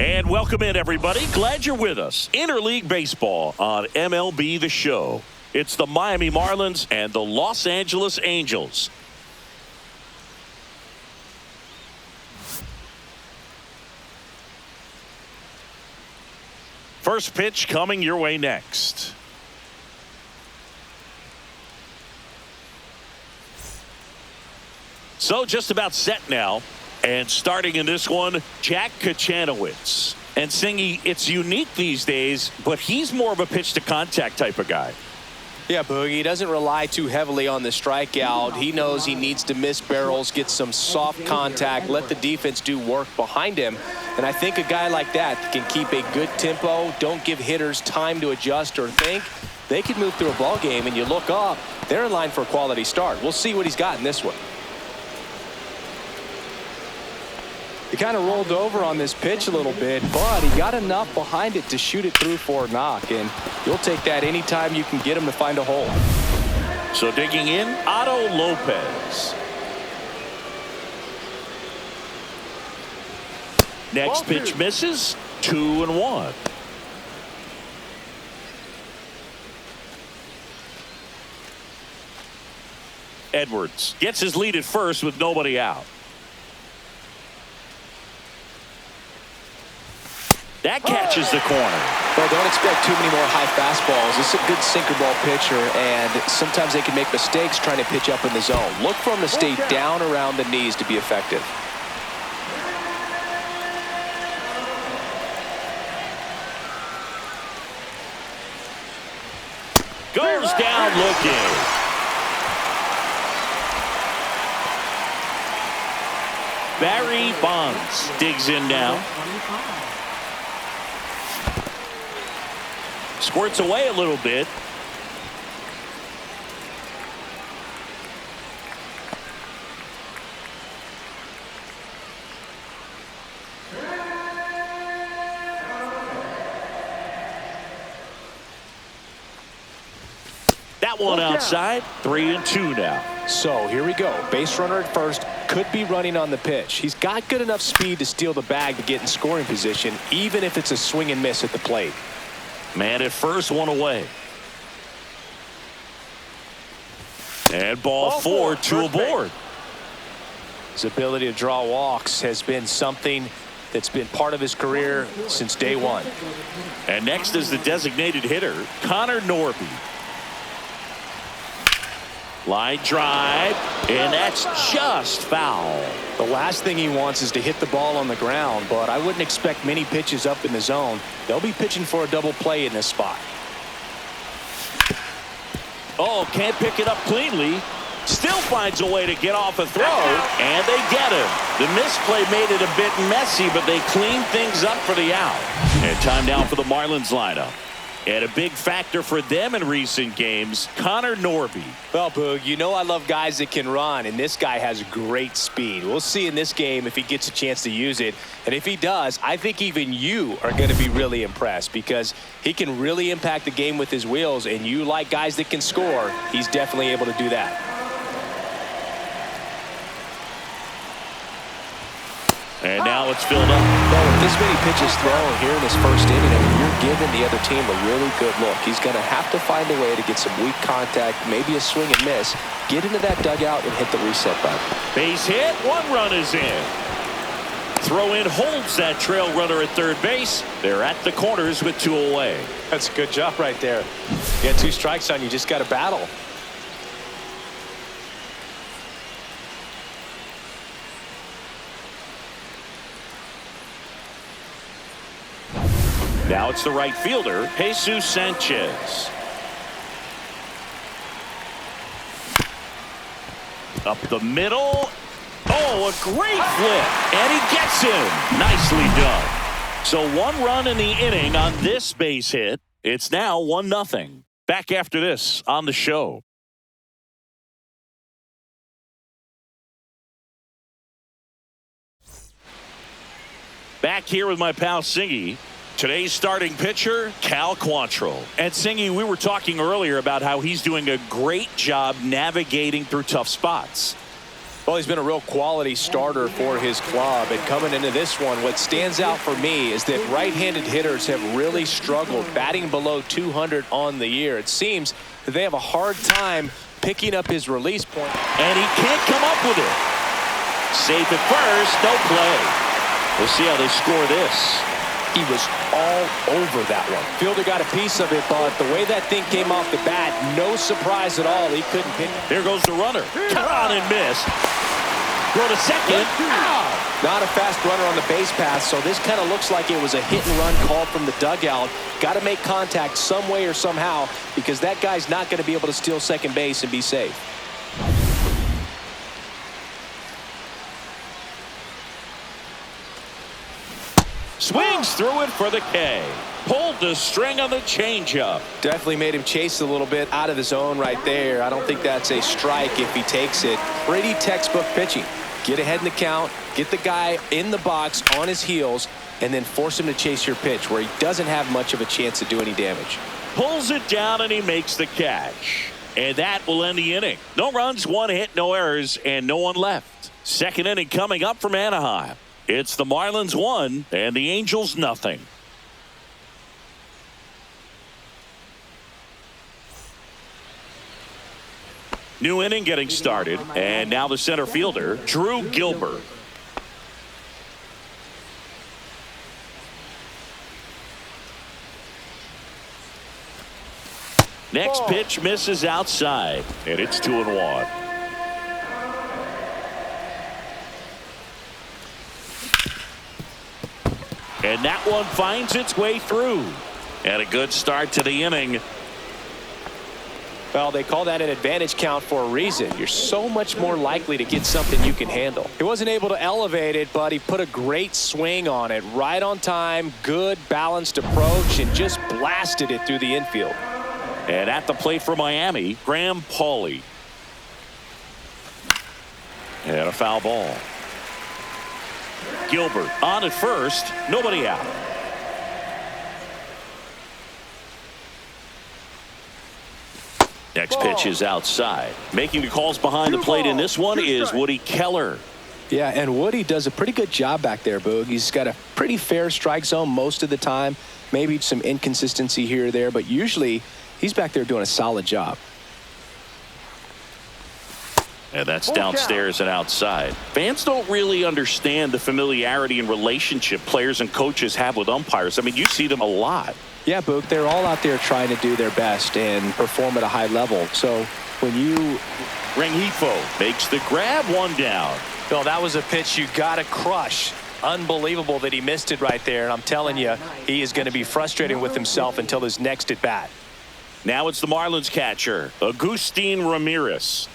And welcome in, everybody. Glad you're with us. Interleague Baseball on MLB The Show. It's the Miami Marlins and the Los Angeles Angels. First pitch coming your way next. So just about set now. And starting in this one, Jack Kachanowicz. And Singy, it's unique these days, but he's more of a pitch-to-contact type of guy. Yeah, Boogie, he doesn't rely too heavily on the strikeout. He knows he needs to miss barrels, get some soft contact, let the defense do work behind him. And I think a guy like that can keep a good tempo, don't give hitters time to adjust or think. They can move through a ball game, and you look up, they're in line for a quality start. We'll see what he's got in this one. He kind of rolled over on this pitch a little bit, but he got enough behind it to shoot it through for a knock, and you'll take that anytime you can get him to find a hole. So digging in, Otto Lopez. Next pitch misses, 2-1. Edwards gets his lead at first with nobody out. That catches the corner. Well, don't expect too many more high fastballs. This is a good sinker ball pitcher, and sometimes they can make mistakes trying to pitch up in the zone. Look for him to stay down around the knees to be effective. Goes down looking. Barry Bonds digs in now. Squirts away a little bit. That one outside. 3-2 now. So here we go. Base runner at first. Could be running on the pitch. He's got good enough speed to steal the bag to get in scoring position, even if it's a swing and miss at the plate. Man at first, one away. And ball four, two aboard. His ability to draw walks has been something that's been part of his career since day one. And next is the designated hitter, Connor Norby. Line drive, and that's just foul. The last thing he wants is to hit the ball on the ground, but I wouldn't expect many pitches up in the zone. They'll be pitching for a double play in this spot. Oh, can't pick it up cleanly. Still finds a way to get off a throw, and they get him. The misplay made it a bit messy, but they cleaned things up for the out. And time now for the Marlins lineup. And a big factor for them in recent games, Connor Norby. Well, Boog, you know I love guys that can run, and this guy has great speed. We'll see in this game if he gets a chance to use it. And if he does, I think even you are going to be really impressed because he can really impact the game with his wheels, and you like guys that can score. He's definitely able to do that. And now it's filled up. Well, with this many pitches thrown here in this first inning, I mean, you're giving the other team a really good look. He's going to have to find a way to get some weak contact, maybe a swing and miss, get into that dugout and hit the reset button. Base hit, one run is in. Throw in holds that trail runner at third base. They're at the corners with two away. That's a good job right there. You got two strikes on you, just got to battle. Now it's the right fielder, Jesus Sanchez. Up the middle. Oh, a great flip. And he gets him. Nicely done. So one run in the inning on this base hit. It's now 1-0. Back after this on the show. Back here with my pal Singy. Today's starting pitcher, Cal Quantrill. And Singy, we were talking earlier about how he's doing a great job navigating through tough spots. Well, he's been a real quality starter for his club. And coming into this one, what stands out for me is that right-handed hitters have really struggled batting below 200 on the year. It seems that they have a hard time picking up his release point. And he can't come up with it. Safe at first, no play. We'll see how they score this. He was all over that one. Fielder got a piece of it, but the way that thing came off the bat, no surprise at all. He couldn't pick. Here goes the runner. Cut on and missed. Throw to second. Not a fast runner on the base pass, so this kind of looks like it was a hit and run call from the dugout. Got to make contact some way or somehow, because that guy's not going to be able to steal second base and be safe. Swings through it for the K. Pulled the string on the changeup. Definitely made him chase a little bit out of the zone right there. I don't think that's a strike if he takes it. Pretty textbook pitching. Get ahead in the count, get the guy in the box on his heels, and then force him to chase your pitch where he doesn't have much of a chance to do any damage. Pulls it down and he makes the catch. And that will end the inning. No runs, one hit, no errors, and no one left. Second inning coming up from Anaheim. It's the Marlins 1 and the Angels nothing. New inning getting started, and now the center fielder, Drew Gilbert. Next pitch misses outside, and it's 2-1. And that one finds its way through. And a good start to the inning. Well, they call that an advantage count for a reason. You're so much more likely to get something you can handle. He wasn't able to elevate it, but he put a great swing on it. Right on time, good balanced approach, and just blasted it through the infield. And at the plate for Miami, Graham Pauley. And a foul ball. Gilbert on at first, nobody out. Next pitch is outside. Making the calls behind the plate in this one is Woody Keller. Yeah, and Woody does a pretty good job back there, Boog. He's got a pretty fair strike zone most of the time. Maybe some inconsistency here or there, but usually he's back there doing a solid job. And that's downstairs and outside. Fans don't really understand the familiarity and relationship players and coaches have with umpires. I mean, you see them a lot. Yeah, Boog, they're all out there trying to do their best and perform at a high level. So when you... Rengifo makes the grab, one down. Bill, that was a pitch you got to crush. Unbelievable that he missed it right there. And I'm telling you, he is going to be frustrated with himself until his next at bat. Now it's the Marlins catcher, Agustin Ramirez.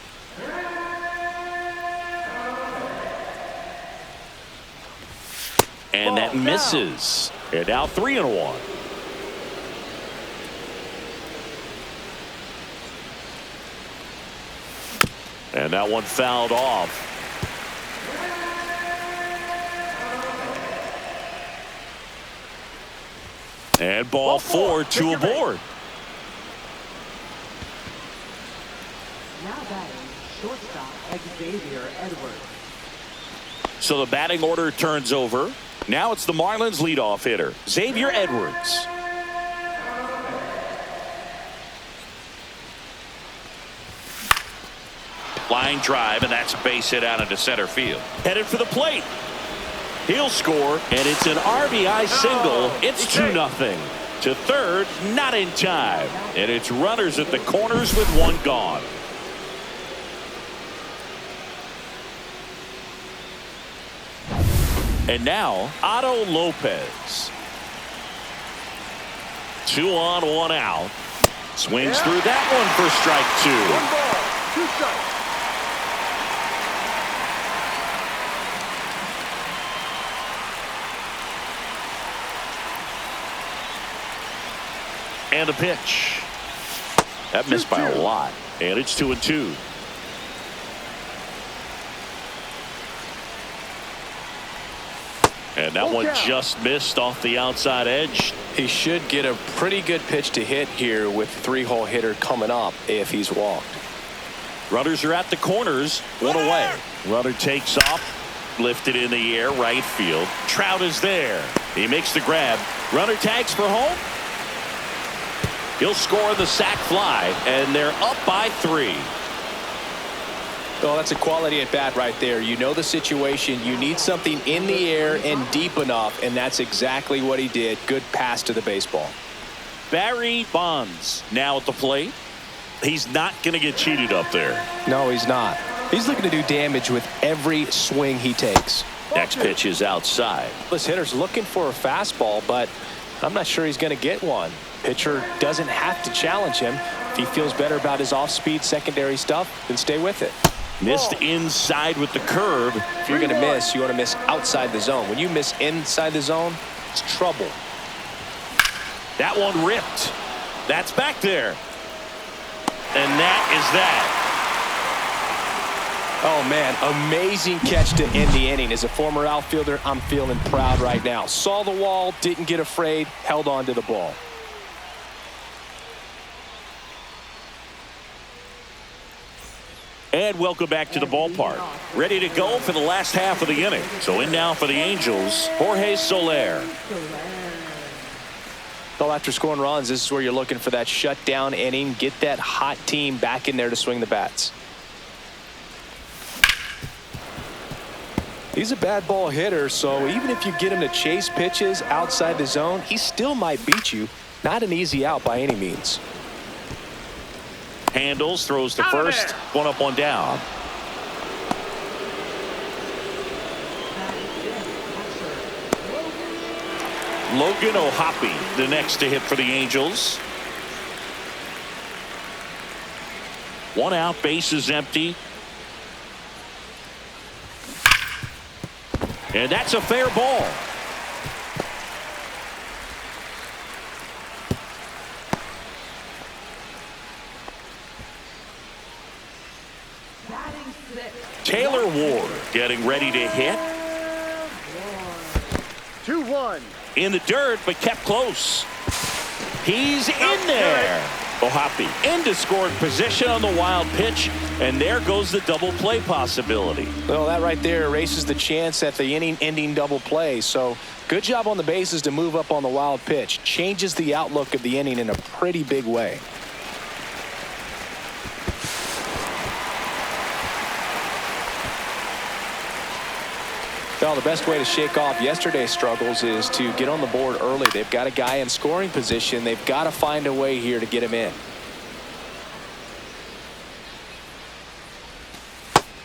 And that misses. And now 3-1. And that one fouled off. And ball 4, 2 aboard. Now batting, shortstop Xavier Edwards. So the batting order turns over. Now it's the Marlins leadoff hitter, Xavier Edwards. Line drive, and that's a base hit out into center field. Headed for the plate. He'll score, and it's an RBI single. It's 2-0. To third, not in time. And it's runners at the corners with one gone. And now, Otto Lopez. 2 on, 1 out. Swings through that one for strike 2. 1 ball, 2 strikes. And a pitch. That missed by a lot. And it's 2-2. And that one just missed off the outside edge. He should get a pretty good pitch to hit here with 3-hole hitter coming up if he's walked. Runners are at the corners. One away. Runner takes off. Lifted in the air, right field. Trout is there. He makes the grab. Runner tags for home. He'll score the sac fly, and they're up by 3. Oh, that's a quality at bat right there. You know the situation. You need something in the air and deep enough, and that's exactly what he did. Good pass to the baseball. Barry Bonds now at the plate. He's not going to get cheated up there. No, he's not. He's looking to do damage with every swing he takes. Next pitch is outside. This hitter's looking for a fastball, but I'm not sure he's going to get one. Pitcher doesn't have to challenge him. If he feels better about his off-speed secondary stuff, then stay with it. Missed inside with the curve. If you're going to miss, you want to miss outside the zone. When you miss inside the zone, it's trouble. That one ripped. That's back there. And that is that. Oh, man, amazing catch to end the inning. As a former outfielder, I'm feeling proud right now. Saw the wall, didn't get afraid, held on to the ball. And welcome back to the ballpark. Ready to go for the last half of the inning. So in now for the Angels, Jorge Soler. Well, after scoring runs, this is where you're looking for that shutdown inning. Get that hot team back in there to swing the bats. He's a bad ball hitter, so even if you get him to chase pitches outside the zone, he still might beat you. Not an easy out by any means. Handles, throws to first. One up, one down. Logan O'Hoppe, the next to hit for the Angels. One out, base is empty. And that's a fair ball. Taylor Ward getting ready to hit. 2-1. In the dirt, but kept close. He's in there. O'Hoppe into scoring position on the wild pitch, and there goes the double play possibility. Well, that right there erases the chance at the inning-ending double play. So good job on the bases to move up on the wild pitch. Changes the outlook of the inning in a pretty big way. Well, the best way to shake off yesterday's struggles is to get on the board early. They've got a guy in scoring position. They've got to find a way here to get him in.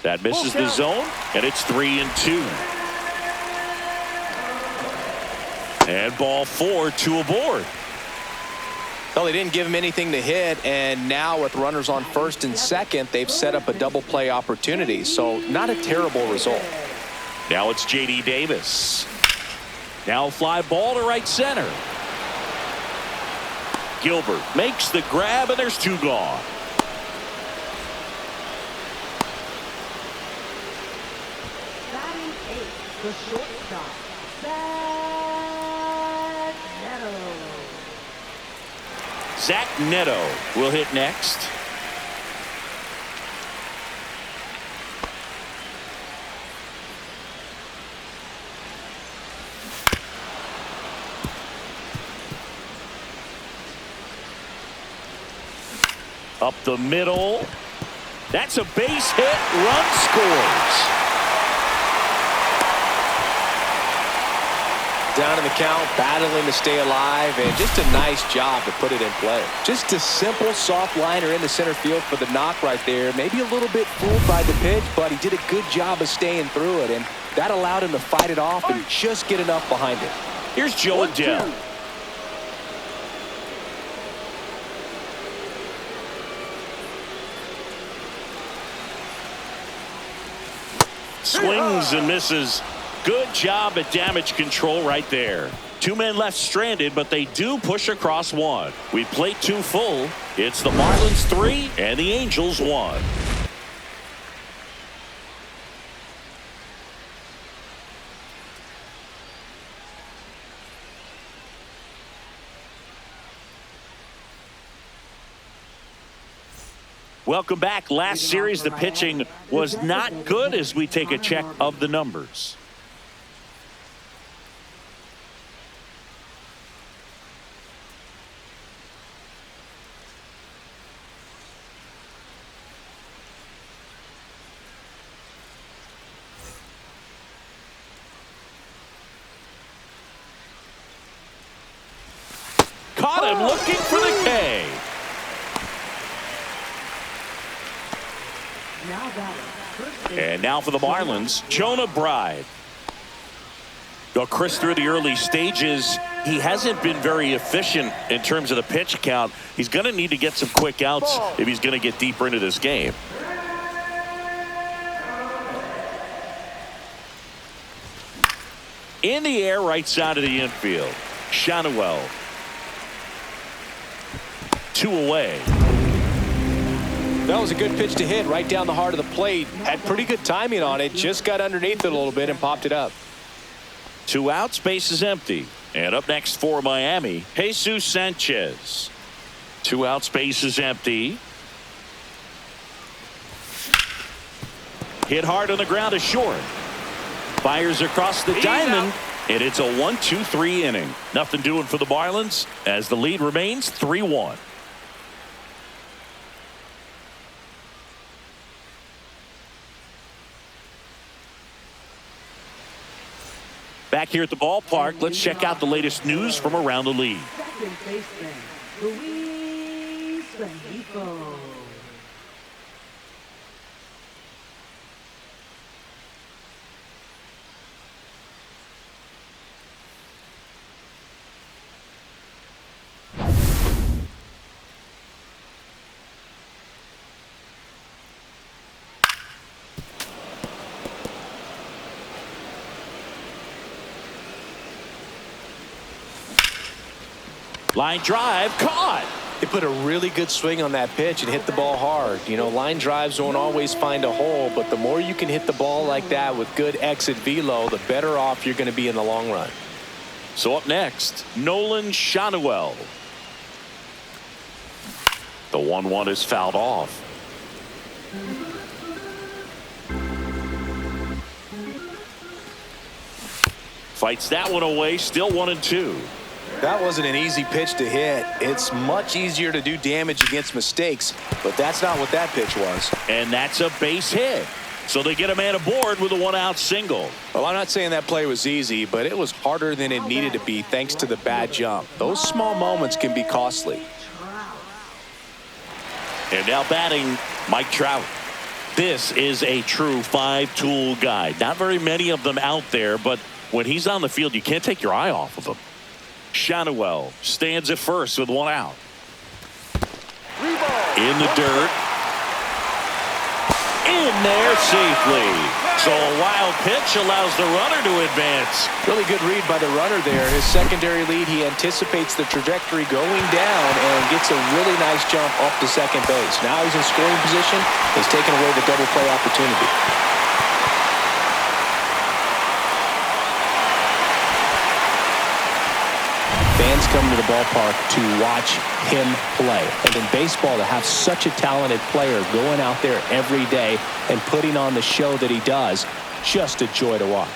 That misses the zone, and it's 3-2. And ball 4, 2 aboard. Well, they didn't give him anything to hit, and now with runners on first and second, they've set up a double play opportunity. So not a terrible result. Now it's J.D. Davis. Now fly ball to right center. Gilbert makes the grab, and there's 2 gone. Batting 8, the shortstop, Zach Neto will hit next. Up the middle. That's a base hit. Run scores. Down in the count, battling to stay alive, and just a nice job to put it in play. Just a simple soft liner in the center field for the knock right there. Maybe a little bit fooled by the pitch, but he did a good job of staying through it, and that allowed him to fight it off and just get enough behind it. Here's Joe Adele. Swings and misses. Good job at damage control right there. 2 men left stranded, but they do push across 1. We played 2 full. It's the Marlins 3 and the Angels 1. Welcome back. Last series, the pitching was not good as we take a check of the numbers. Caught him looking for the K. And now for the Marlins, Jonah Bride. Well, Chris, through the early stages, he hasn't been very efficient in terms of the pitch count. He's going to need to get some quick outs if he's going to get deeper into this game. In the air, right side of the infield. Shanuel. 2 away. That was a good pitch to hit right down the heart of the plate. Had pretty good timing on it. Just got underneath it a little bit and popped it up. 2 outs, base is empty. And up next for Miami, Jesus Sanchez. 2 outs, base is empty. Hit hard on the ground is short. Fires across the diamond. And it's a 1-2-3 inning. Nothing doing for the Marlins as the lead remains 3-1. Back here at the ballpark, let's check out the latest news from around the league. Second baseman, Luis Rengifo. Line drive, caught. They put a really good swing on that pitch and hit the ball hard. You know, line drives won't always find a hole, but the more you can hit the ball like that with good exit velo, the better off you're going to be in the long run. So up next, Nolan Shanuel. The 1-1 is fouled off. Fights that one away, still 1-2. That wasn't an easy pitch to hit. It's much easier to do damage against mistakes, but that's not what that pitch was. And that's a base hit. So they get a man aboard with a 1-out single. Well, I'm not saying that play was easy, but it was harder than it needed to be thanks to the bad jump. Those small moments can be costly. And now batting, Mike Trout. This is a true 5-tool guy. Not very many of them out there, but when he's on the field, you can't take your eye off of him. Shanuel stands at first with 1 out. In the dirt. In there safely. So a wild pitch allows the runner to advance. Really good read by the runner there. His secondary lead, he anticipates the trajectory going down and gets a really nice jump up to second base. Now he's in scoring position. He's taken away the double play opportunity. Fans come to the ballpark to watch him play. And in baseball, to have such a talented player going out there every day and putting on the show that he does, just a joy to watch.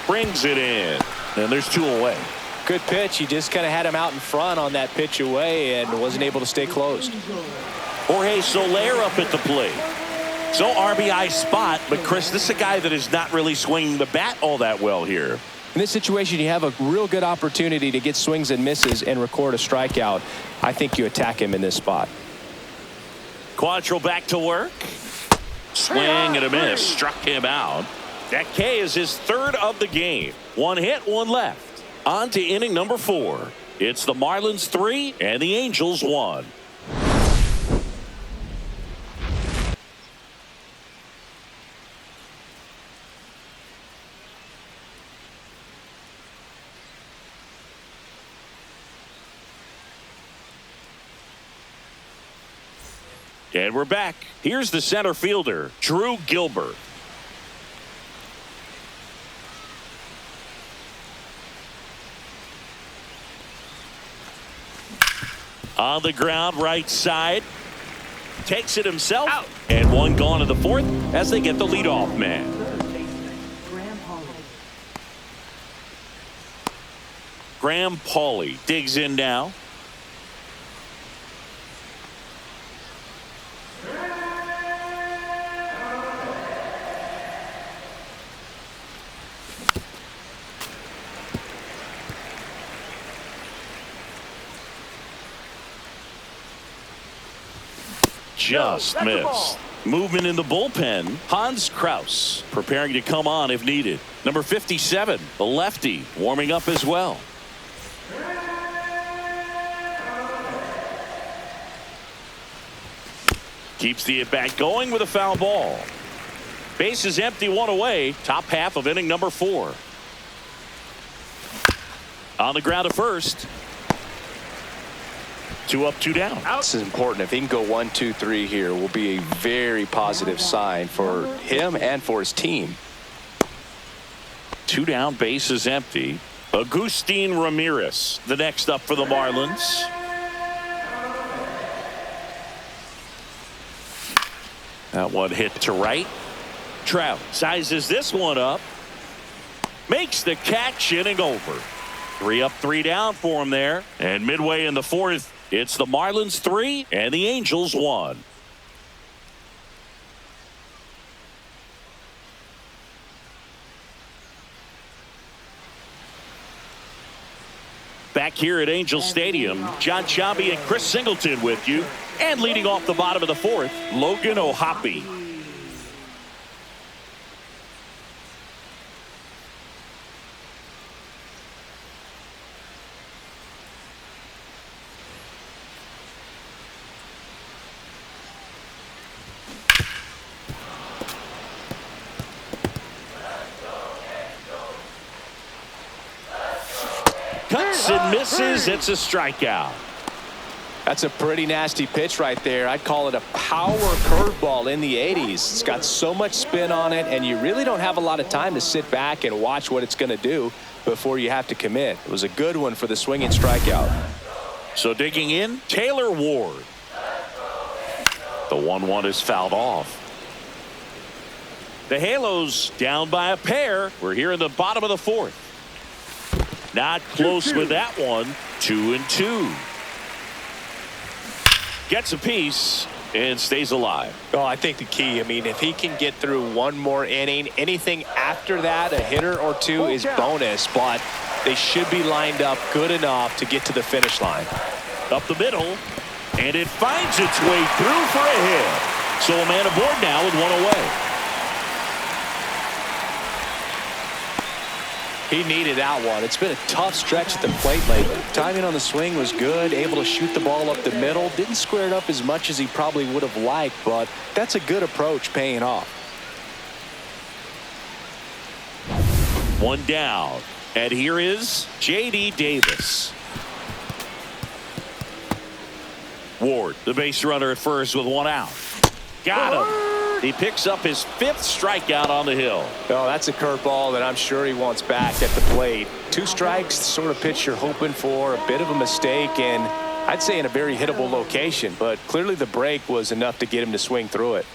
Brings it in. And there's 2 away. Good pitch. He just kind of had him out in front on that pitch away and wasn't able to stay closed. Jorge Soler up at the plate. So RBI spot, but Chris, this is a guy that is not really swinging the bat all that well here. In this situation, you have a real good opportunity to get swings and misses and record a strikeout. I think you attack him in this spot. Quantrill back to work. Swing and a miss. Struck him out. That K is his 3rd of the game. 1 hit, 1 left. On to inning number 4. It's the Marlins 3 and the Angels 1. And we're back. Here's the center fielder, Drew Gilbert. On the ground, right side. takes it himself. Out. And one gone in the fourth as they get the leadoff man. Graham Pauley digs in now. Just missed. Movement in the bullpen. Hans Kraus preparing to come on if needed. Number 57, the lefty, warming up as well. Keeps the at-bat going with a foul ball. Base is empty, one away. Top half of inning number 4. On the ground to first. 2 up, 2 down. This is important. If he can go 1, 2, 3 here, will be a very positive sign for him and for his team. 2 down, base is empty. Agustin Ramirez, the next up for the Marlins. That one hit to right. Trout sizes this one up. Makes the catch, inning over. 3 up, 3 down for him there. And midway in the 4th, it's the Marlins 3 and the Angels 1. Back here at Angel Stadium, John Sciambi and Chris Singleton with you. And leading off the bottom of the 4th, Logan O'Hoppe. Cuts and misses. It's a strikeout. That's a pretty nasty pitch right there. I'd call it a power curveball in the 80s. It's got so much spin on it, and you really don't have a lot of time to sit back and watch what it's going to do before you have to commit. It was a good one for the swinging strikeout. So digging in, Taylor Ward. The 1-1 is fouled off. The Halos down by a pair. We're here in the bottom of the 4th. Not close with that one. 2-2. Gets a piece and stays alive. Oh, I think the key, I mean, if he can get through one more inning, anything after that, a hitter or 2 is bonus, but they should be lined up good enough to get to the finish line. Up the middle, and it finds its way through for a hit. So a man aboard now with 1 away. He needed that one. It's been a tough stretch at the plate lately. Timing on the swing was good, able to shoot the ball up the middle. Didn't square it up as much as he probably would have liked, but that's a good approach paying off. 1 down. And here is J.D. Davis. Ward, the base runner at first with 1 out. Got him. He picks up his 5th strikeout on the hill. Oh, that's a curveball that I'm sure he wants back at the plate. 2 strikes, the sort of pitch you're hoping for. A bit of a mistake, and I'd say in a very hittable location, but clearly the break was enough to get him to swing through it.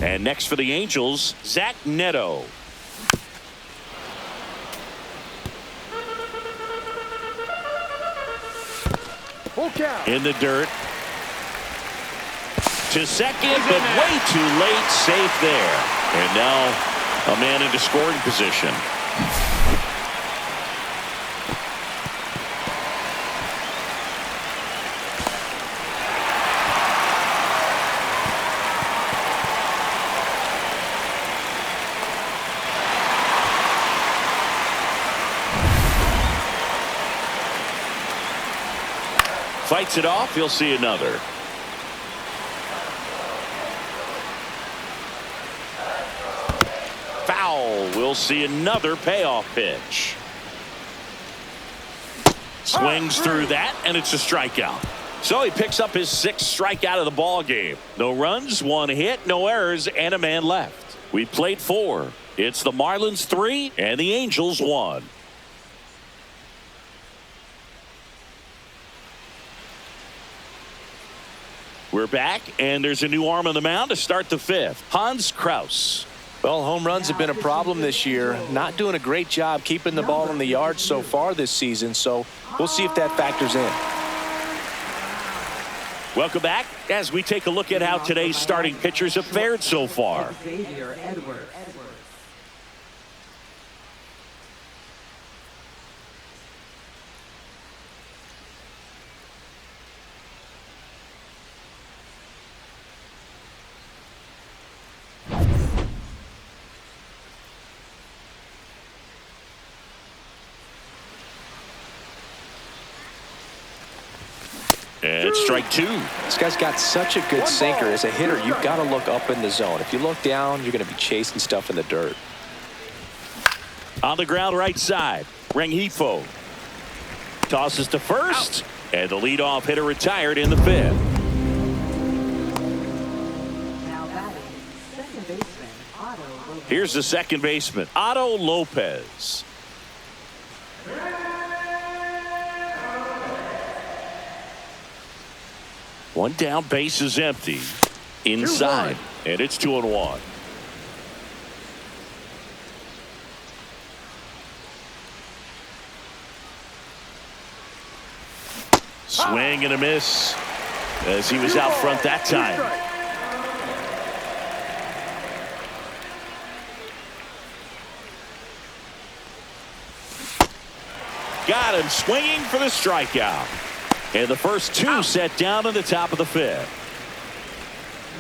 And next for the Angels, Zach Neto. In the dirt. To second, but way too late. Safe there. And now a man into scoring position. Fights it off. You'll see another. Foul. We'll see another payoff pitch. Swings through that, and it's a strikeout. So he picks up his 6th strikeout of the ball game. No runs, 1 hit, no errors, and a man left. We played 4. It's the Marlins 3 and the Angels 1. We're back, and there's a new arm on the mound to start the fifth. Hans Kraus. Well, home runs have been a problem this year. Not doing a great job keeping the ball in the yard so far this season, so we'll see if that factors in. Welcome back as we take a look at how today's starting pitchers have fared so far. Xavier Edwards. And strike two. This guy's got such a good sinker. As a hitter, you've got to look up in the zone. If you look down, you're going to be chasing stuff in the dirt. On the ground right side, Rengifo tosses to first, and the leadoff hitter retired in the fifth. Now batting, second baseman Otto Lopez. Here's the second baseman, Otto Lopez. One down, base is empty. Inside, and it's 2-1. Swing and a miss as he was out front that time. Got him swinging for the strikeout. And the first two set down in the top of the fifth.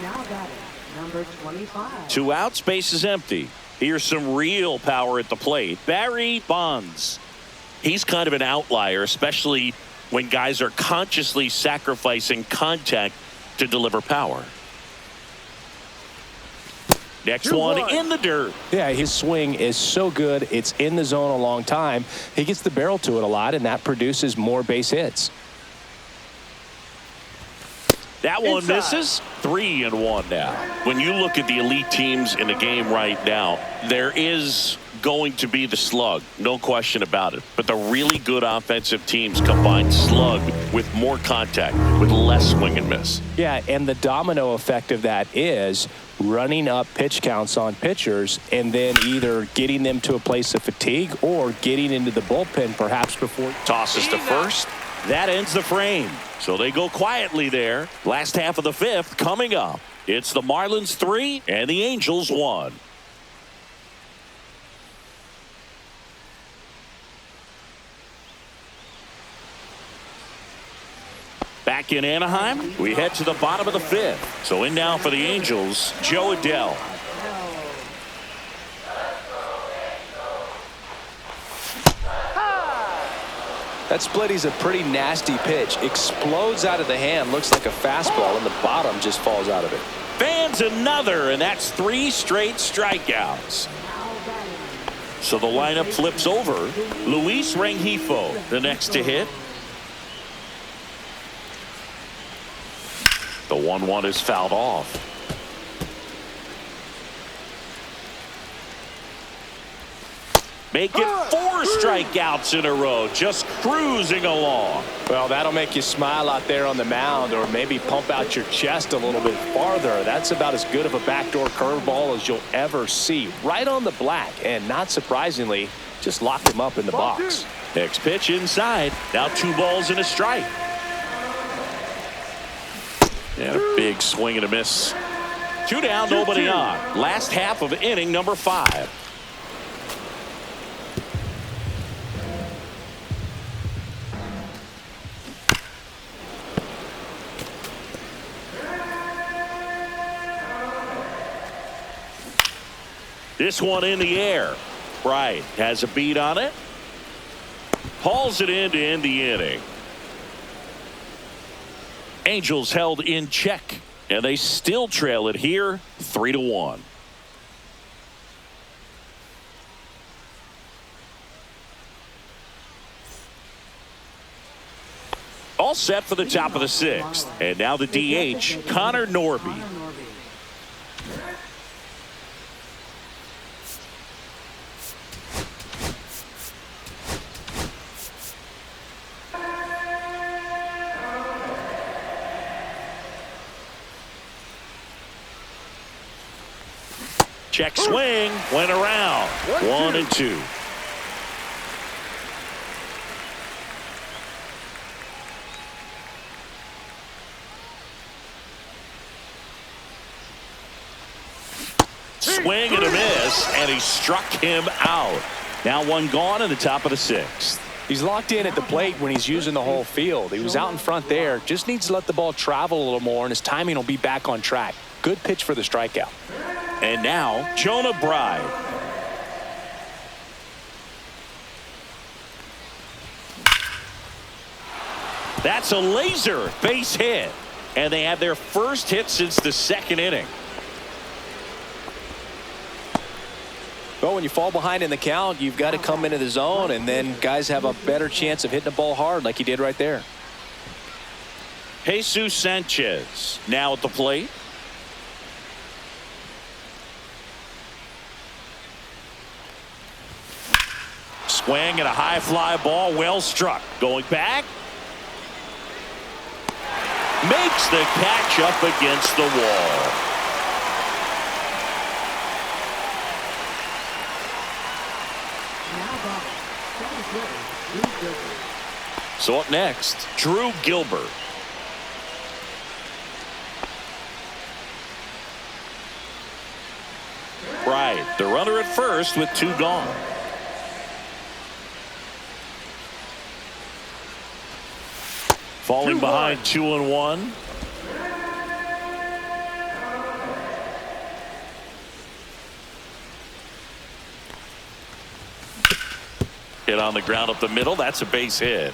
Now batting, number 25. 2 outs, base is empty. Here's some real power at the plate. Barry Bonds. He's kind of an outlier, especially when guys are consciously sacrificing contact to deliver power. Next one in the dirt. Yeah, his swing is so good. It's in the zone a long time. He gets the barrel to it a lot, and that produces more base hits. That one misses. 3-1 now. When you look at the elite teams in the game right now, there is going to be the slug, no question about it. But the really good offensive teams combine slug with more contact, with less swing and miss. Yeah, and the domino effect of that is running up pitch counts on pitchers and then either getting them to a place of fatigue or getting into the bullpen perhaps before. Tosses to first. That ends the frame. So they go quietly there. Last half of the fifth coming up. It's the Marlins 3 and the Angels 1. Back in Anaheim, we head to the bottom of the fifth. So in now for the Angels, Joe Adell. That splitty's a pretty nasty pitch. Explodes out of the hand, looks like a fastball, and the bottom just falls out of it. Fans another, and that's 3 straight strikeouts. So the lineup flips over. Luis Rengifo, the next to hit. The 1-1 is fouled off. Make it 4 strikeouts in a row, just cruising along. Well, that'll make you smile out there on the mound, or maybe pump out your chest a little bit farther. That's about as good of a backdoor curveball as you'll ever see. Right on the black, and not surprisingly, just locked him up in the box. Next pitch inside. Now 2 balls and a strike. And a big swing and a miss. 2 down, nobody on. Last half of inning number 5. This one in the air. Bright has a beat on it. Hauls it in to end the inning. Angels held in check, and they still trail it here 3-1. All set for the top of the 6th. And now the DH, Connor Norby. Check swing. Went around. 1-2. Swing and a miss, and he struck him out. Now one gone in the top of the 6th. He's locked in at the plate when he's using the whole field. He was out in front there. Just needs to let the ball travel a little more, and his timing will be back on track. Good pitch for the strikeout. And now Jonah Bride. That's a laser base hit. And they have their first hit since the 2nd inning. Well, when you fall behind in the count, you've got to come into the zone, and then guys have a better chance of hitting the ball hard like he did right there. Jesus Sanchez now at the plate. Swing and a high fly ball, well struck. Going back. Makes the catch up against the wall. So up next, Drew Gilbert. Right, the runner at first with 2 gone. Falling behind 2-1. Hit on the ground up the middle. That's a base hit.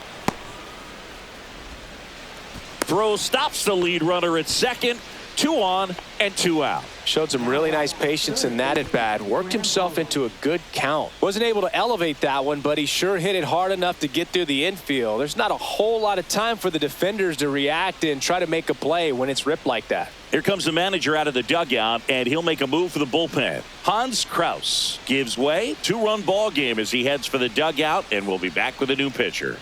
Throw stops the lead runner at second. 2 on and 2 out. Showed some really nice patience in that at bat. Worked himself into a good count. Wasn't able to elevate that one, but he sure hit it hard enough to get through the infield. There's not a whole lot of time for the defenders to react and try to make a play when it's ripped like that. Here comes the manager out of the dugout, and he'll make a move for the bullpen. Hans Kraus gives way. 2-run ball game as he heads for the dugout, and we'll be back with a new pitcher.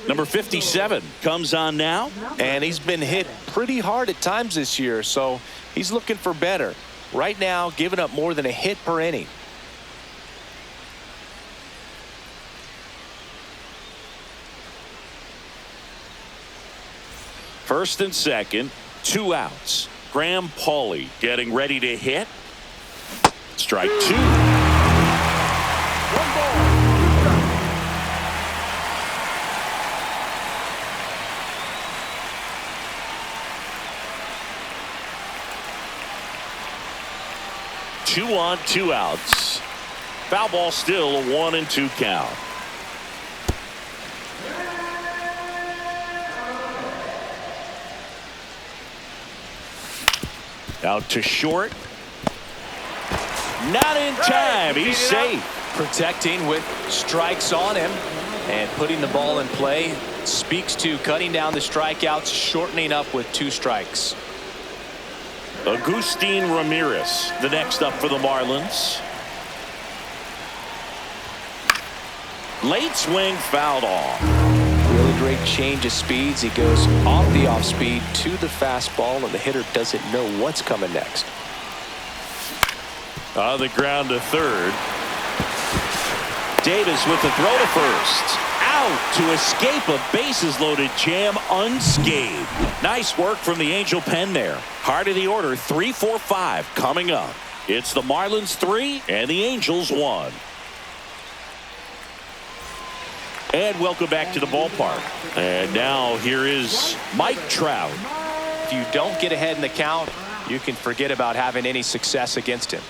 Number 57 comes on now. And he's been hit pretty hard at times this year, so he's looking for better. Right now, giving up more than a hit per inning. First and second, 2 outs. Graham Pauley getting ready to hit. Strike 2. 1 ball. 2 on, 2 outs. Foul ball still a 1-2 count. Out to short. Not in time. He's safe. Protecting with strikes on him and putting the ball in play. Speaks to cutting down the strikeouts, shortening up with 2 strikes. Agustin Ramirez, the next up for the Marlins. Late swing fouled off. Really great change of speeds. He goes off the off speed to the fastball, and the hitter doesn't know what's coming next. On the ground to third. Davis with the throw to first. Out to escape a bases loaded jam unscathed. Nice work from the Angel pen there. Heart of the order, 3, 4, 5 coming up. It's the Marlins 3 and the Angels 1. And welcome back to the ballpark. And now here is Mike Trout. If you don't get ahead in the count, you can forget about having any success against him.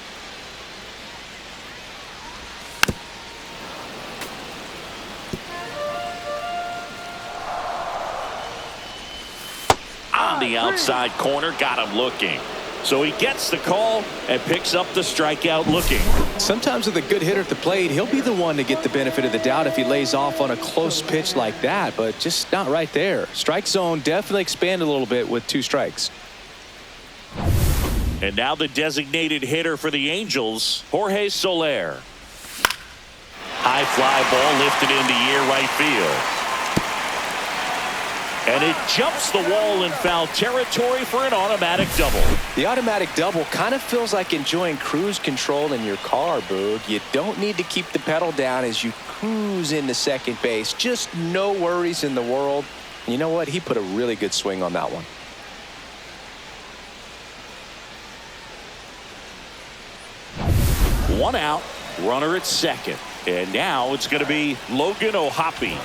On the outside corner, got him looking. So he gets the call and picks up the strikeout looking. Sometimes with a good hitter at the plate, he'll be the one to get the benefit of the doubt if he lays off on a close pitch like that, but just not right there. Strike zone definitely expanded a little bit with 2 strikes. And now the designated hitter for the Angels, Jorge Soler. High fly ball lifted into the air right field. And it jumps the wall in foul territory for an automatic double. The automatic double kind of feels like enjoying cruise control in your car, Boog. You don't need to keep the pedal down as you cruise into second base. Just no worries in the world. You know what? He put a really good swing on that one. One out, runner at second. And now it's going to be Logan O'Hoppe.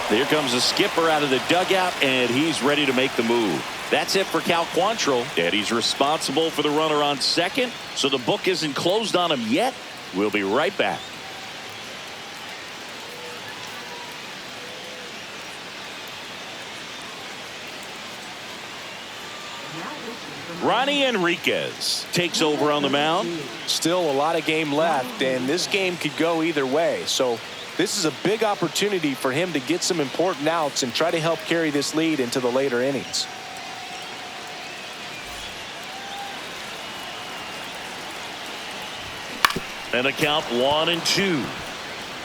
Here comes the skipper out of the dugout, and he's ready to make the move. That's it for Cal Quantrill, and he's responsible for the runner on second, so the book isn't closed on him yet. We'll be right back. Ronnie Enriquez takes over on the mound. Still a lot of game left, and this game could go either way. So this is a big opportunity for him to get some important outs and try to help carry this lead into the later innings. And a count 1-2.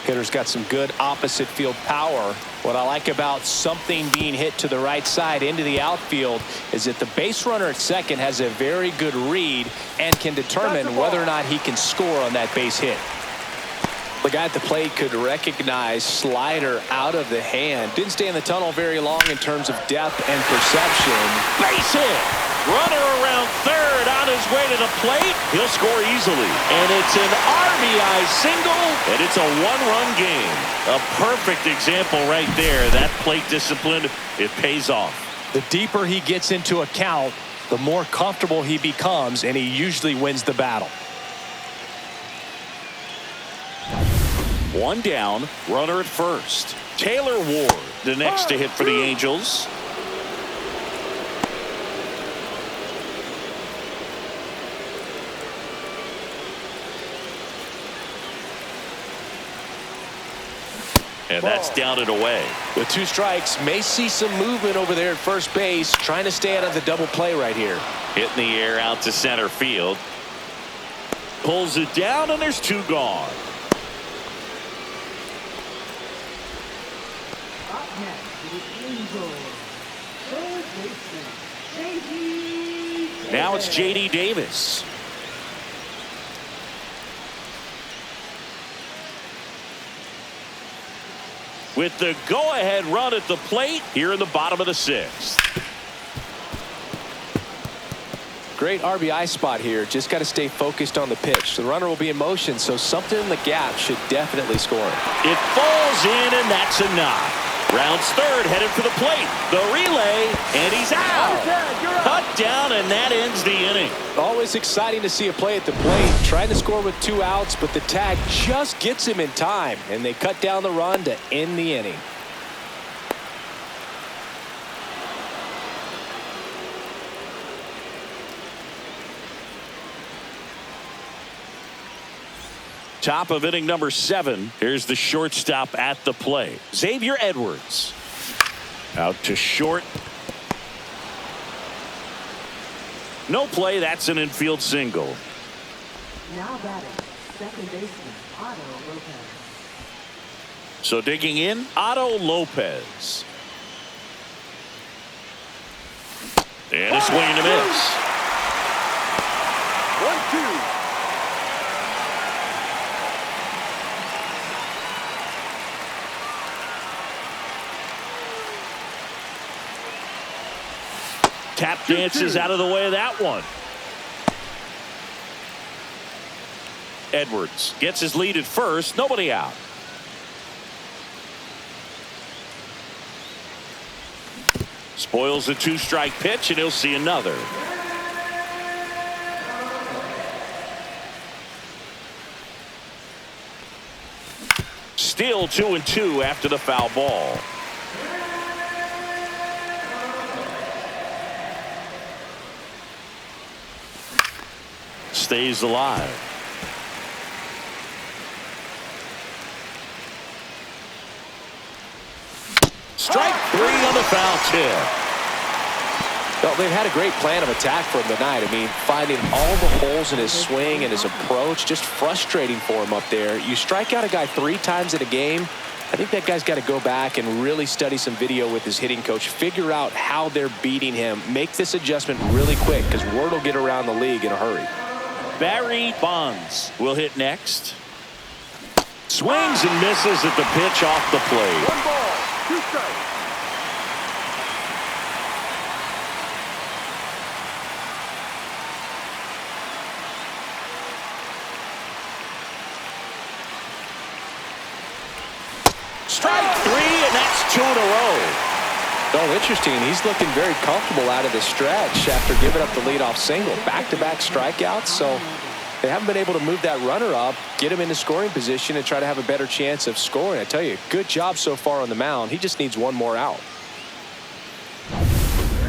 Hitter's got some good opposite field power. What I like about something being hit to the right side into the outfield is that the base runner at second has a very good read and can determine whether or not he can score on that base hit. The guy at the plate could recognize slider out of the hand. Didn't stay in the tunnel very long in terms of depth and perception. Base hit. Runner around third on his way to the plate. He'll score easily. And it's an RBI single, and it's a one-run game. A perfect example right there. That plate discipline, it pays off. The deeper he gets into a count, the more comfortable he becomes, and he usually wins the battle. One down, runner at first. Taylor Ward, the next to hit for the Angels. And that's down and away. With 2 strikes, may see some movement over there at first base, trying to stay out of the double play right here. Hitting the air out to center field. Pulls it down, and there's 2 gone. Up next, the Angels. Third baseman, J.D. Now it's J.D. Davis. With the go-ahead run at the plate here in the bottom of the 6th. Great RBI spot here. Just got to stay focused on the pitch. The runner will be in motion, so something in the gap should definitely score him. It falls in, and that's a knock. Rounds third, headed for the plate. The relay, and he's out. Cut down, and that ends the inning. Always exciting to see a play at the plate. Trying to score with 2 outs, but the tag just gets him in time, and they cut down the run to end the inning. Top of inning number 7. Here's the shortstop at the plate. Xavier Edwards. Out to short. No play. That's an infield single. Now batting, second baseman, Otto Lopez. So digging in, Otto Lopez. And a swing and a miss. 1-2. Tap dances out of the way of that one. Edwards gets his lead at first. Nobody out. Spoils the 2-strike pitch, and he'll see another. Still 2-2 after the foul ball. Stays alive. Strike 3 on the foul tip. Well, they've had a great plan of attack for him tonight. I mean, finding all the holes in his swing and his approach, just frustrating for him up there. You strike out a guy 3 times in a game, I think that guy's got to go back and really study some video with his hitting coach, figure out how they're beating him, make this adjustment really quick because word will get around the league in a hurry. Barry Bonds will hit next. Swings and misses at the pitch off the plate. 1 ball, 2 strikes. Strike 3, and that's 2 in a row. Oh, interesting. He's looking very comfortable out of the stretch after giving up the leadoff single. Back-to-back strikeouts, so they haven't been able to move that runner up, get him into scoring position, and try to have a better chance of scoring. I tell you, good job so far on the mound. He just needs 1 more out.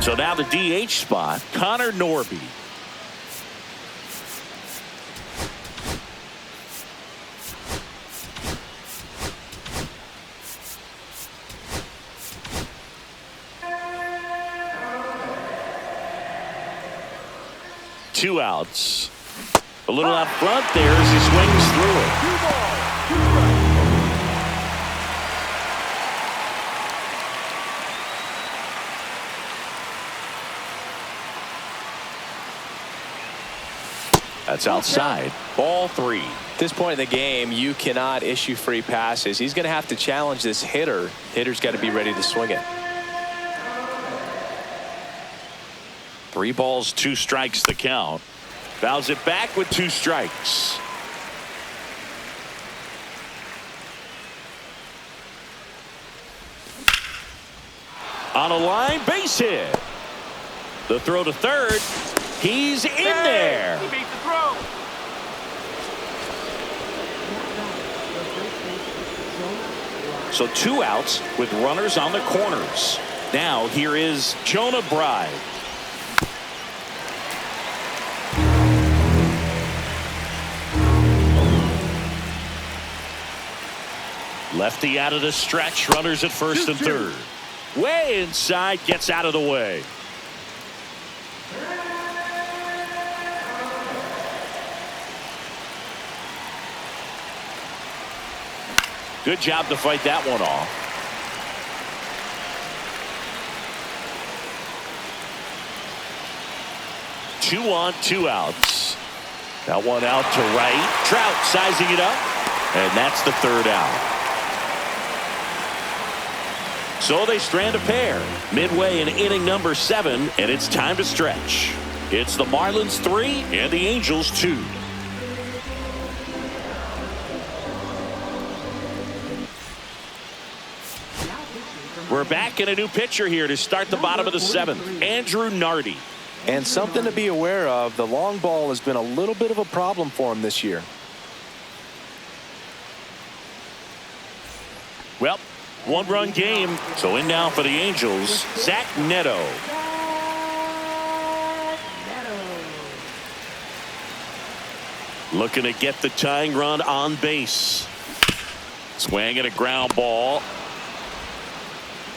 So now the DH spot, Connor Norby. Two outs. A little out front there as he swings through it. 2 balls, 2 strikes. That's outside. Ball 3. At this point in the game, you cannot issue free passes. He's going to have to challenge this hitter. Hitter's got to be ready to swing it. 3 balls, 2 strikes the count. Fouls it back with 2 strikes. On a line, base hit. The throw to third. He's in there. He beat the throw. So 2 outs with runners on the corners. Now here is Jonah Bride. Lefty out of the stretch, runners at first and third. Way inside, gets out of the way. Good job to fight that one off. Two on, 2 outs. That one out to right. Trout sizing it up, and that's the 3rd out. So they strand a pair midway in inning number 7, and it's time to stretch. It's the Marlins 3 and the Angels 2. We're back in a new pitcher here to start the bottom of the 7th. Andrew Nardi. And something to be aware of, the long ball has been a little bit of a problem for him this year. Well, 1-run game. So in now for the Angels, Zach Neto. Looking to get the tying run on base. Swing at a ground ball.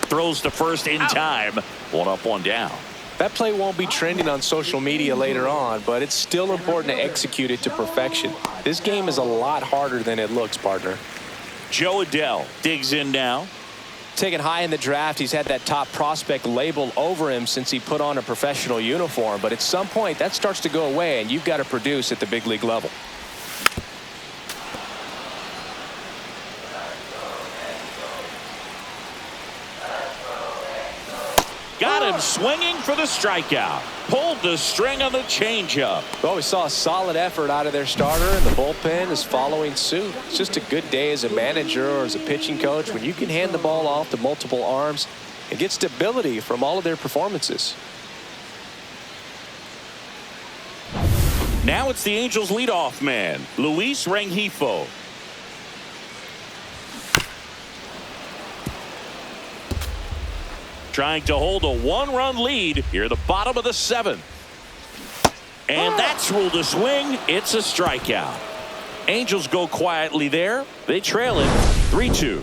Throws to first in time. 1 up, 1 down. That play won't be trending on social media later on, but it's still important to execute it to perfection. This game is a lot harder than it looks, partner. Joe Adell digs in now. Taken high in the draft, he's had that top prospect label over him since he put on a professional uniform, but at some point that starts to go away and you've got to produce at the big league level. Got him swinging for the strikeout. Pulled the string on the changeup. Well, we saw a solid effort out of their starter, and the bullpen is following suit. It's just a good day as a manager or as a pitching coach when you can hand the ball off to multiple arms and get stability from all of their performances. Now it's the Angels leadoff man, Luis Rengifo. Trying to hold a 1-run lead here at the bottom of the 7th. And that's ruled a swing. It's a strikeout. Angels go quietly there. They trail it 3-2.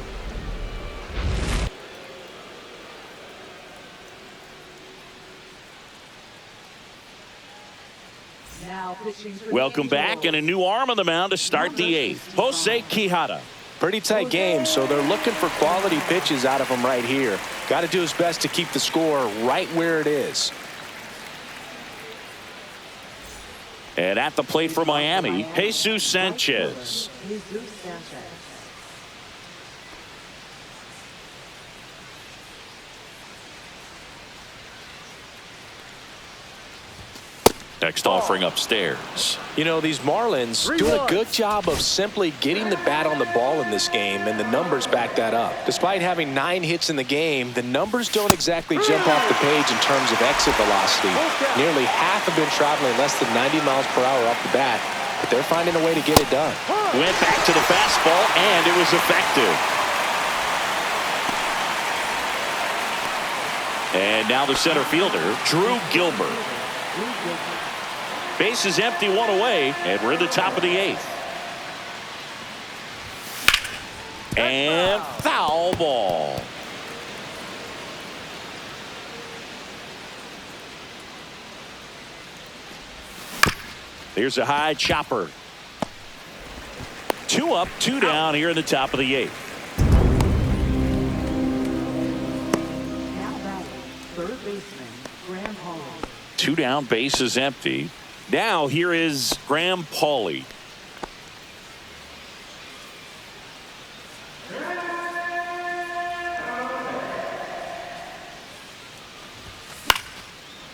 Now pitching for the Welcome back, Angels. and a new arm on the mound to start the eighth. Jose Quijada. Pretty tight game, so they're looking for quality pitches out of him right here. Got to do his best to keep the score right where it is. And at the plate for Miami, Jesus Sanchez. Jesus Sanchez. Next offering upstairs. You know, these Marlins doing a good job of simply getting the bat on the ball in this game, and the numbers back that up. Despite having 9 hits in the game, the numbers don't exactly jump off the page in terms of exit velocity. Nearly half have been traveling less than 90 miles per hour off the bat, but they're finding a way to get it done. Went back to the fastball, and it was effective. And now the center fielder, Drew Gilbert. Base is empty, 1 away, and we're in the top of the 8th. And foul ball. Here's a high chopper. 2 up, 2 down here in the top of the 8th. Now batting, third baseman, Graham Hall. 2 down, base is empty. Now here is Graham Pauley.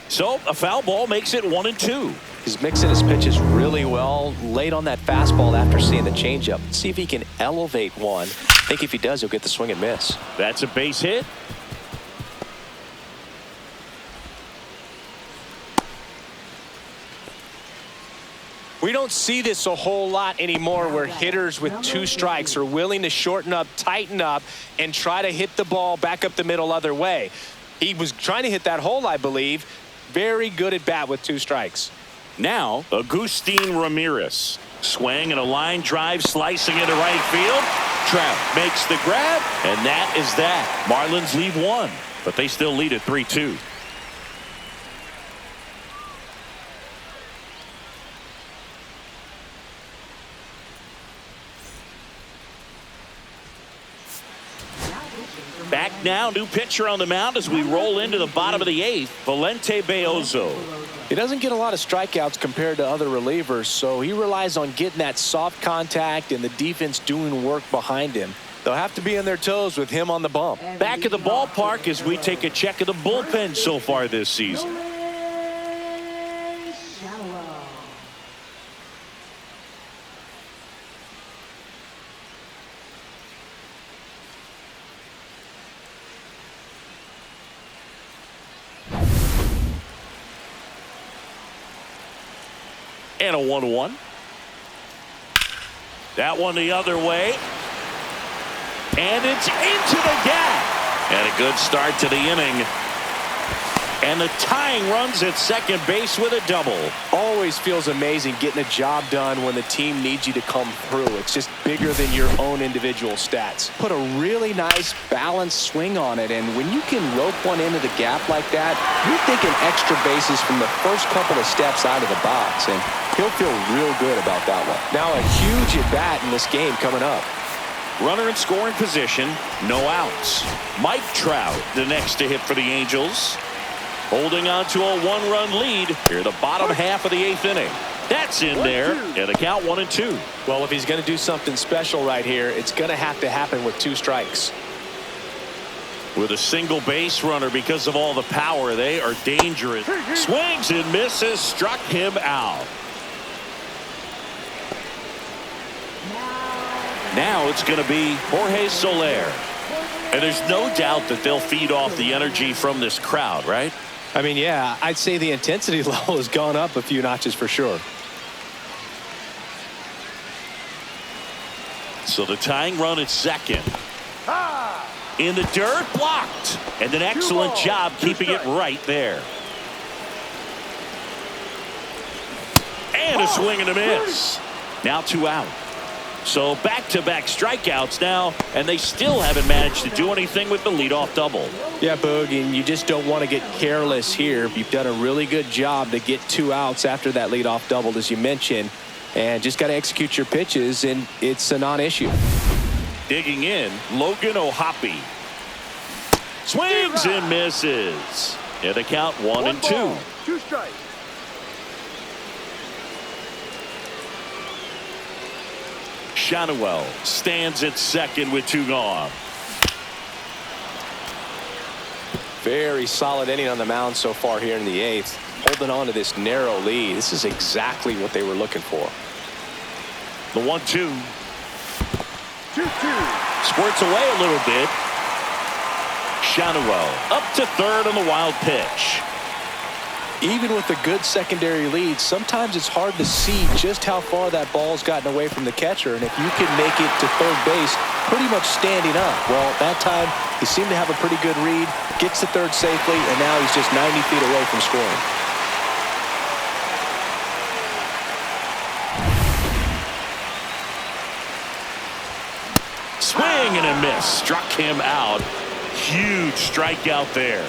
So a foul ball makes it 1-2. He's mixing his pitches really well, late on that fastball after seeing the changeup. See if he can elevate one. I think if he does, he'll get the swing and miss. That's a base hit. We don't see this a whole lot anymore where hitters with 2 strikes are willing to shorten up, tighten up, and try to hit the ball back up the middle other way. He was trying to hit that hole, I believe. Very good at bat with 2 strikes. Now, Agustin Ramirez. Swing and a line drive slicing into right field. Trout makes the grab, and that is that. Marlins lead 1, but they still lead at 3-2. Back now, new pitcher on the mound as we roll into the bottom of the 8th, Valente Beozo. He doesn't get a lot of strikeouts compared to other relievers, so he relies on getting that soft contact and the defense doing work behind him. They'll have to be on their toes with him on the bump. Back at the ballpark as we take a check of the bullpen so far this season. And a 1-1. That one the other way. And it's into the gap. And a good start to the inning. And the tying runs at second base with a double. Always feels amazing getting a job done when the team needs you to come through. It's just bigger than your own individual stats. Put a really nice balanced swing on it, and when you can rope one into the gap like that, you're thinking extra bases from the first couple of steps out of the box, and he'll feel real good about that one. Now a huge at bat in this game coming up. Runner in scoring position, no outs. Mike Trout, the next to hit for the Angels. Holding on to a 1-run lead here, the bottom half of the 8th inning. That's in there, and the count 1-2. Well, if he's going to do something special right here, it's going to have to happen with 2 strikes. With a single base runner because of all the power, they are dangerous. Swings and misses, struck him out. Now it's going to be Jorge Soler. And there's no doubt that they'll feed off the energy from this crowd, right? I mean, yeah, I'd say the intensity level has gone up a few notches for sure. So the tying run at second. In the dirt, blocked. And an excellent job keeping it right there. And a swing and a miss. Now 2 out. So back-to-back strikeouts now, and they still haven't managed to do anything with the leadoff double. Yeah, Boog, and you just don't want to get careless here. You've done a really good job to get 2 outs after that leadoff double, as you mentioned, and just got to execute your pitches, and it's a non-issue. Digging in, Logan O'Hoppe. Swings and misses. And the count 1-2. 2 strikes. Shadowell stands at second with 2 gone. Very solid inning on the mound so far here in the 8th. Holding on to this narrow lead. This is exactly what they were looking for. The 1-2. 2-2. Squirts away a little bit. Shadowell up to third on the wild pitch. Even with a good secondary lead, sometimes it's hard to see just how far that ball's gotten away from the catcher. And if you can make it to third base pretty much standing up, well, that time he seemed to have a pretty good read, gets to third safely, and now he's just 90 feet away from scoring. Swing and a miss. Struck him out. Huge strikeout there.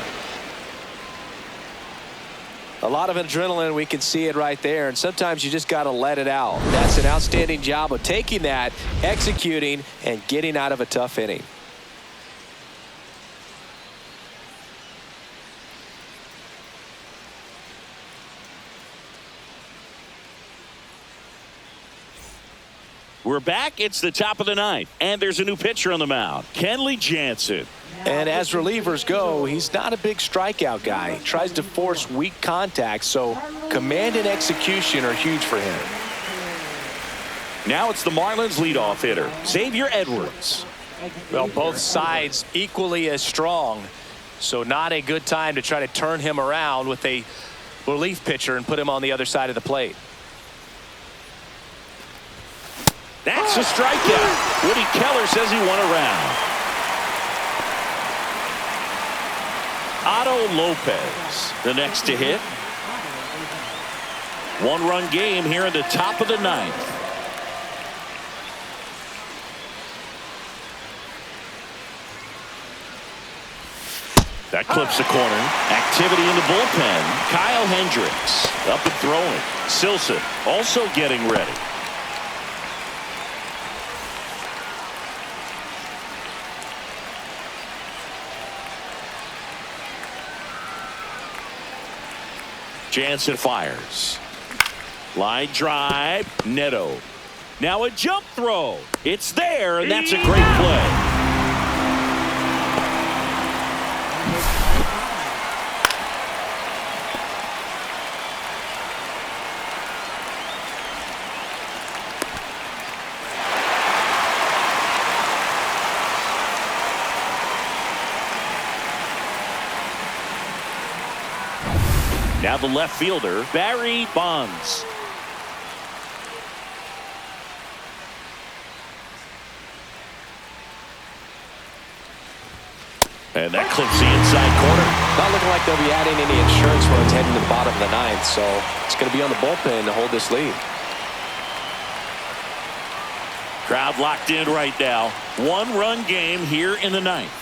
A lot of adrenaline, we can see it right there, and sometimes you just got to let it out. That's an outstanding job of taking that, executing, and getting out of a tough inning. We're back. It's the top of the 9th, and there's a new pitcher on the mound, Kenley Jansen. And as relievers go, he's not a big strikeout guy. He tries to force weak contact, so command and execution are huge for him. Now it's the Marlins leadoff hitter, Xavier Edwards. Well, both sides equally as strong, so not a good time to try to turn him around with a relief pitcher and put him on the other side of the plate. That's a strikeout. Woody Keller says he won a round. Otto Lopez, the next to hit. 1-run game here in the top of the 9th. That clips the corner. Activity in the bullpen. Kyle Hendricks up and throwing. Silson also getting ready. Jansen fires. Line drive. Neto. Now a jump throw. It's there, and that's a great play. Now the left fielder, Barry Bonds. And that clips the inside corner. Not looking like they'll be adding any insurance runs heading to the bottom of the 9th, so it's going to be on the bullpen to hold this lead. Crowd locked in right now. 1-run game here in the 9th.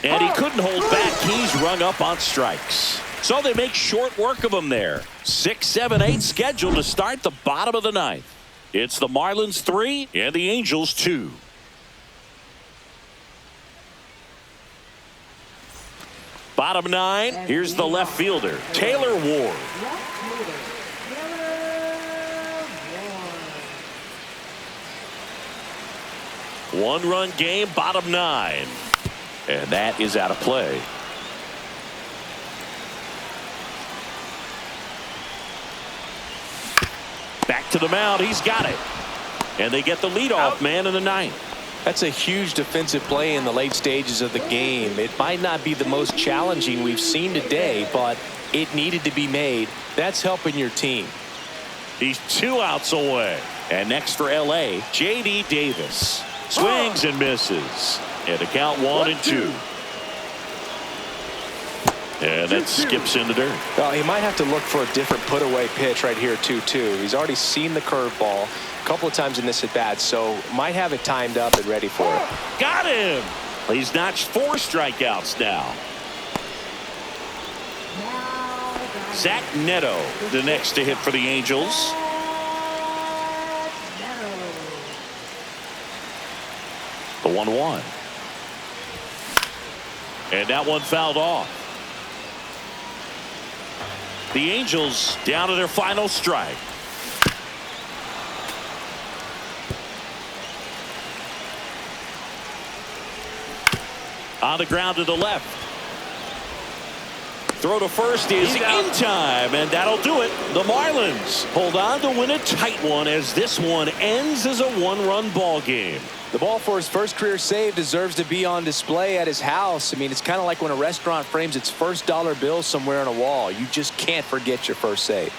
And he couldn't hold back. He's rung up on strikes. So they make short work of him there. 6, 7, 8 scheduled to start the bottom of the 9th. It's the Marlins 3 and the Angels 2. Bottom 9. Here's the left fielder, Taylor Ward. One-run game, bottom 9. And that is out of play. Back to the mound. He's got it. And they get the leadoff man in the 9th. That's a huge defensive play in the late stages of the game. It might not be the most challenging we've seen today, but it needed to be made. That's helping your team. He's 2 outs away. And next for L.A., J.D. Davis. Swings and misses. And the count 1-2. And that skips in the dirt. He might have to look for a different put-away pitch right here, 2-2. He's already seen the curveball a couple of times in this at-bat, so might have it timed up and ready for it. Got him. He's notched 4 strikeouts now. Zach Neto, the next to hit for the Angels. The 1-1. And that one fouled off. The Angels down to their final strike. On the ground to the left. Throw to first is in time, and that'll do it. The Marlins hold on to win a tight one as this one ends as a 1-run ball game. The ball for his first career save deserves to be on display at his house. I mean, it's kind of like when a restaurant frames its first dollar bill somewhere on a wall. You just can't forget your first save.